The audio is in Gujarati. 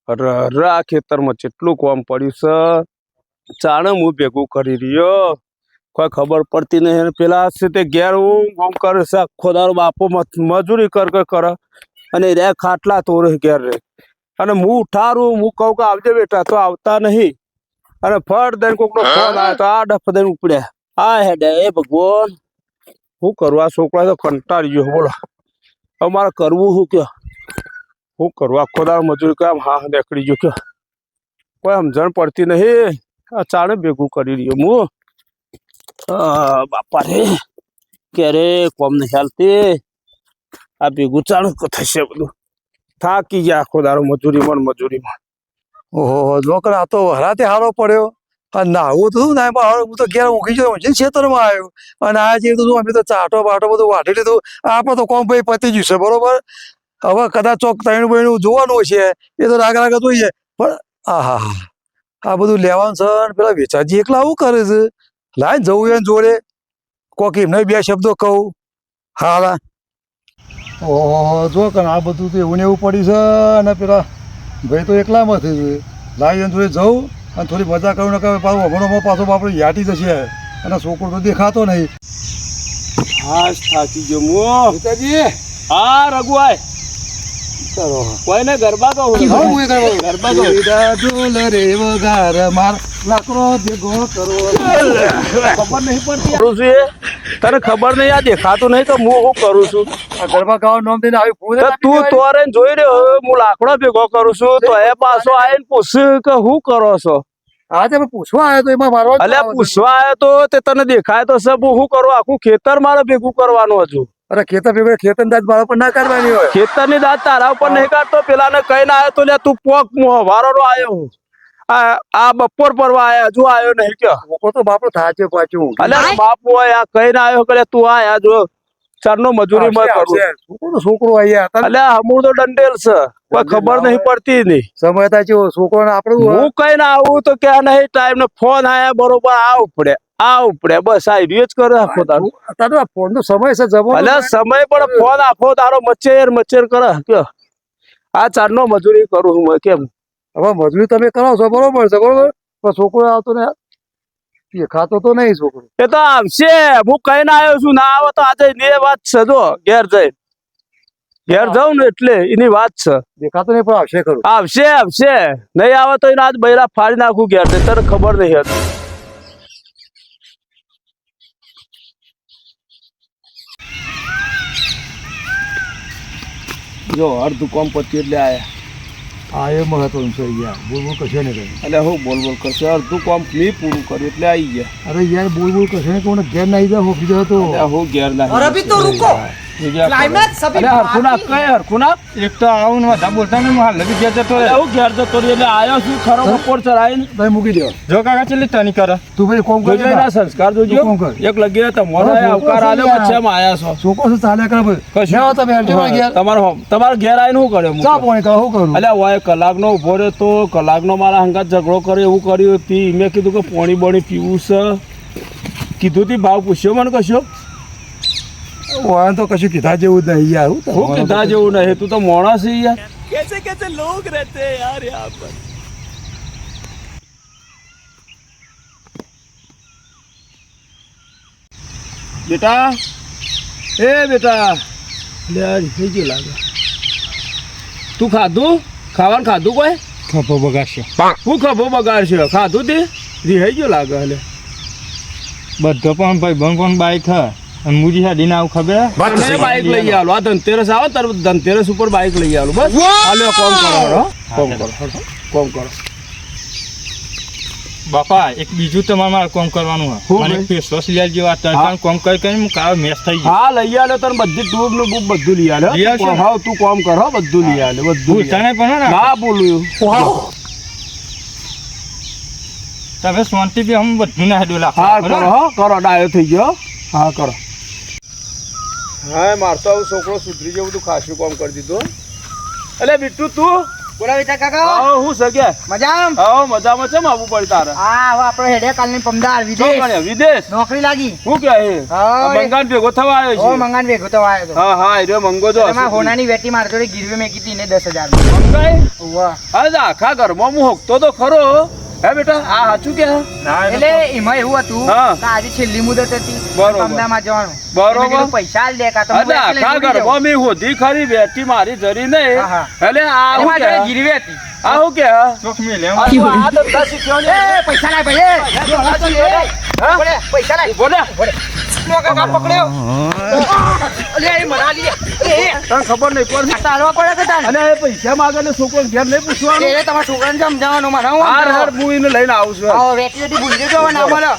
અરે આ ખેતરમાં જેટલું કામ પડ્યું છે ચાણે હું ભેગું કરી રહ્યો કોઈ ખબર પડતી નહીં પેલા છે તે ઘેર હું કામ કરે છે આખો દારો બાપો મજૂરી કરે અને રે ખાટલા તોરે ઘેર રે અને હું ઉઠારું હું કહું કે આવજે બેટા તો આવતા નહીં અને ફળ દઈને કોકનો ફોન આવ્યો તો આ ડફ દઈને ઉપડ્યા આ હેડે એ ભગવાન શું કરું આ છોકરા તો કંટાળી ગયો બોલો હવે મારે કરવું શું કયો શું કરું આખો દાડો મજૂરી કામ હા નીકળી ગયો કયો કોઈ સમજણ પડતી નહીં આ ચાણે ભેગું કરી રહ્યો હું બાપા રે ક્યારે કોમ નહીં ચાલતી આ ભેગું ચાણ થશે બધું થાકી ગયા આખો દાડો મજૂરીમાં ઓહો છોકરા આ તો હરાતે હારો પડ્યો અને નાવું તો શું ના હું તો ઘેર ઊંઘી ગયો ખેતરમાં આવ્યો અને આ જે બધું અમે તો ચાટો બાટો બધું વાટી લીધું આપણે તો કોમ ભાઈ પતી ગયું છે બરોબર હવે કદાચ ચોક ત્રણ બહેનું જોવાનું છે એ તો રાગ જોઈએ પણ હા આ બધું લેવાનું છે અને પેલા વેચાજી એકલા આવું કરે છે લાય જવું એને જોડે કોક એમને બે શબ્દો કહું હા ઓહો જો કે આ બધું તો એવું ને એવું પડ્યું છે અને પેલા ભાઈ તો એકલામાં થઈ છે લાય એને જોડે જવું અને થોડી મજા કરું ને કે પાછું અમણોમાં પાછો આપણે યાટી જશે અને છોકરો તો દેખાતો નહીં હા થાકી ગયો હું પિતાજી હા રઘુભાઈ કરો કોઈને ગરબા કહું ગરબા ઢોલ રે વગાર માર લાકડો ભેગો કરો ખબર નહીં પડતી કરું છું તને ખબર નહીં આ દેખાતું નહીં તો હું શું કરું છું આ ગરબા ગાવા નામ દઈને આવી ફૂલ તું તોરે જોઈ રહ્યો હું લાકડો ભેગો કરું છું તો એ પાછો આવીને પૂછ કે શું કરો છો હા તે પૂછવા આવ્યો તો એમાં મારવા અલ્યા પૂછવા આવ્યો તો તે તને દેખાય તો સબ હું શું કરું આખું ખેતર મારે ભેગું કરવાનું હજુ અરે ખેતર ભેગો ખેતર દાદ મારા પર ના કરવાની હોય ખેતર ની દાદ તારા ઉપર નહીં કાઢતો પેલા ને કઈ ના આવ્યો તો લ્યા તું પોક વારો નો આવ્યો આ બપોર પરવા આયા હજુ આવ્યો નહીં કે લોકો તો બાપડો થાચે પાછું અલ્યા બાપુ આ કઈ ના આવ્યો કે તું આયા જો ચારનો મજૂરી માં કરું છોકરો અહીંયા અલ્યા હમુર તો દંડેલ છે કોઈ ખબર નહીં પડતી નહીં સમય થાય છે છોકરો ને આપડે હું કઈ ના આવું તો ક્યાં નહીં ટાઈમ ને ફોન આયા બરોબર આ ઉપડે બસ આ રીચ કરે આખો તારો તારો આ ફોન નો સમય છે જવો અલ્યા સમય પણ ફોન આખો તારો મચેર કરે કે આ ચારનો મજૂરી કરું હું કેમ હવે મજૂરી તમે કરો છો બરોબર છે બરોબર પણ છોકરો આવતો ને ખાતો તો નહીં છોકરો એ તો આવશે હું કઈ ના આવ્યો છું ના આવે તો આજે એ વાત છે જો ઘેર જાઉં ને એટલે એની વાત છે દેખાતો નહીં પણ આવશે ખરું આવશે નહીં આવે તો એને આજ બૈરા ફાડી નાખું ઘેર તને ખબર નહીં હતી જો અડધું કોમ પછી એટલે આયા હા એ મહત્વનું છે યાર બોલ કશે ને કઈ એટલે હું બોલ કરશે અડધું કોમ મેં પૂરું કર્યું એટલે આવી ગયા અરે યાર બોલ કશે ને કોને ઘેર ના આવી જાય હોકી જાય તો હું ઘેર ના और अभी तो रुको क्लाइमैक्स अभी હરખુના એક તો આવું ને બધા બોલતા ને હાલ લગી ઘેર જતો રહે હું ઘેર જતો રહી એટલે આવ્યો છું ખરો બપોર ચરાઈને ભાઈ મૂકી દો જો કાકા ચેલી તની કરે તું ભાઈ કોમ કર જોજો સંસ્કાર જોજો કોમ કર એક લગી તમારો આવકાર આલ્યો પછી આમ આયા છો છોકરો છે ચાલ્યા કરે ભાઈ કશું ના તમે હેઠે ઘેર તમારા ઘેર આવીને શું કર્યો ચા પાણી કહું કરું અલ્યા ઓય કલાકનો ઉભો રહ્યો તો કલાકનો મારા હંગાત ઝઘડો કર્યો એવું કર્યું પી મેં કીધું કે પાણી બણી પીવું છે કીધું તી ભાવ પૂછ્યો મને કશો વાન તો કશું કીધા જેવું જ નહીં યાર હું કીધા જેવું નહીં તું તો મોણસ છે યાર कैसे लोग रहते हैं यार यहाँ पर બેટા લે થઈ ગયું લાગે તું ખાવાનું ખાધું કોઈ ખભો બગાડશે હું ખભો બગાડશે ખાધું તે રિહાઈ ગયો લાગે એટલે બધો પણ ભાઈ બંધ બાઈક હે અને મુજી સાડી ના આવું ખબર બાઈક લઈ આવો આ ધનતેરસ આવે તાર ધનતેરસ ઉપર બાઈક લઈ આવો બસ હાલો કોમ કરો બાપા એક બીજું તમારે મારે કોમ કરવાનું હું મને ભાઈ? ફેસ વોશ લઈ આવજો આ તડકાનું કોમ કરી કરીને હું કાવ મેસ થઈ ગયો હા લઈ આલો તને બધી ટૂબ નું બુક બધું લઈ આલે લઈ આવશે? હા તું કોમ કર હો બધું લઈ આલે બધું લઈ ભૂલતા આલે. નહીં પણ હે ને ના બોલું તમે શાંતિ બી હમ બધું ના હેડો હા કરો હો કરો ડાયો થઈ ગયો હા કરો હા મારતો આવું છોકરો સુધરી જેવું તું ખાસું કામ કરી દીધું એટલે બીટુ તું બોલા બેટા કાકા આવો હું સગે મજામ આવો મજામાં ચમ આવવું પડે તારે હા હવે આપણો હેડે કાલની પમદાર શું વિદેશ કરે વિદેશ નોકરી લાગી શું કે હે હા, મંગાન ભેગો થવા આવ્યો ઓ છે મંગાન ભેગો તો આવ્યો તો હા હા એ મંગો જો એમાં હોનાની વેટી માર જોડે ગીરવે મેં કીધી ને 10,000 મંગાઈ વાહ અરે આખા ઘરમાં હું હોકતો તો ખરો હે બેટા આ સાચું કે એટલે એમાં એવું હતું હા. કે આજે છેલ્લી મુદત હતી બરોબર. અમદાવાદ જવાનું બરોબર. મેં કીધું પૈસા આલ દે કાં તો હું અરે એકલે આખા ઉડી જાઉં. ઘરમાં મેં હોધી ખરી બેટી મારી જરી નહીં હા, હા. એટલે આ એટલે શું મારા કે જોડે ગીરવે હતી આ શું કે ચોક મેલે આ તો આ ધંધા શીખ્યો ને એ પૈસા લાય ભાઈ હા? બોલે પૈસા લાય બોલે નો કાકા પકડ્યો અલે એ મરા લી એ તને ખબર નહીં પડતી તારવા પડે કે તાર અને એ પૈસા માંગે ને છોકરો ઘેર નહીં પૂછવાનું એ તમારા છોકરાને સમજાવવાનું મને હાર હાર હું એને લઈને આવું છું આવો વેટી વેટી ભૂલી જજો હવે ના મળે